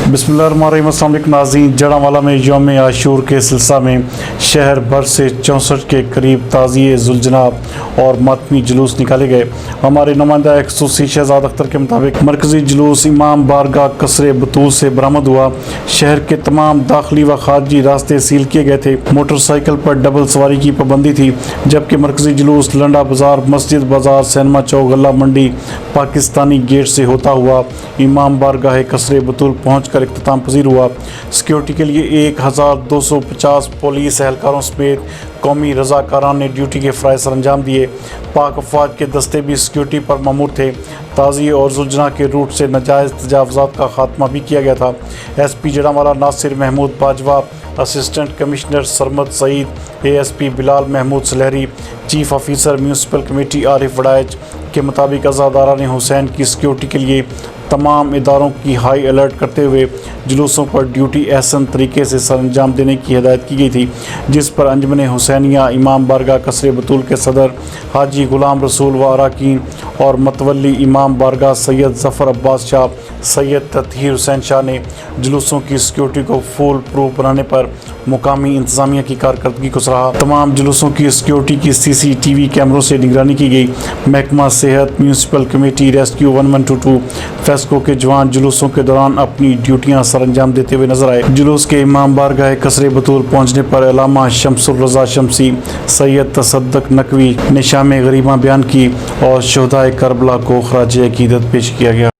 बिस्मिल्लाहिर्रहमानिर्रहीम। अस्सलाम वालेकुम नाज़रीन, जड़ांवाला में यौम आशूर के सिलसिला में शहर भर से 64 के करीब ताज़िए जुलजनाब और मातमी जुलूस निकाले गए। हमारे नुमाइंदा खसूसी शहजाद अख्तर के मुताबिक मरकज़ी जुलूस इमाम बारगाह कसरे बतूल से बरामद हुआ। शहर के तमाम दाखिली व खारजी रास्ते सील किए गए थे। मोटरसाइकिल पर डबल सवारी की पाबंदी थी, जबकि मरकज़ी जुलूस लंडा बाज़ार, मस्जिद बाज़ार, सिनेमा चौक, गल्ला मंडी, पाकिस्तानी गेट से होता हुआ इमाम बारगाह कसरे बतूल पहुँच कर इख्तिताम पजीर हुआ। सिक्योरिटी के लिए 1250 पुलिस एहलकारों समेत कौमी रज़ाकारान ने ड्यूटी के फ़राइज़ सर अंजाम दिए। पाक अफवाज के दस्ते भी सिक्योरिटी पर मामूर थे। ताज़िए और जुलजना के रूट से नाजायज़ तजावुज़ात का खात्मा भी किया गया था। SP Jaranwala Nasir Mahmood Bajwa, assistant commissioner Sarmad Saeed, ASP Bilal Mahmood Salehri, chief officer municipal committee Arif Waraich के मुताबिक अज़ादारा ने हुसैन की सिक्योरिटी के लिए तमाम इदारों की हाई अलर्ट करते हुए जुलूसों पर ड्यूटी एहसन तरीके से सर अंजाम देने की हिदायत की गई थी, जिस पर अंजमन हुसैनिया इमाम बारगाह कसरे बतूल के सदर हाजी गुलाम रसूल व अरकान और मतवली इमाम बारगाह सैयद ज़फ़र अब्बास शाह, सैयद ततहीर हुसैन शाह ने जुलूसों की सिक्योरिटी को फुल प्रूफ बनाने पर मुकामी इंतज़ामिया की कारकर्दगी को सराहा। तमाम जुलूसों की सिक्योरिटी की CCTV कैमरों से निगरानी की गई। महकमा सेहत, म्यूनसिपल कमेटी, रेस्क्यू 1122, फेस्को के जवान जुलूसों के दौरान अपनी ड्यूटियां सर अंजाम देते हुए नजर आए। जुलूस के इमाम बारगाह कसरे बतूल पहुंचने पर अल्लामा शम्सुर रज़ा शम्सी, सैयद तसद्दुक़ नकवी ने शाम गरीबा बयान की और शुहदाए करबला को खराज अक़ीदत पेश किया गया।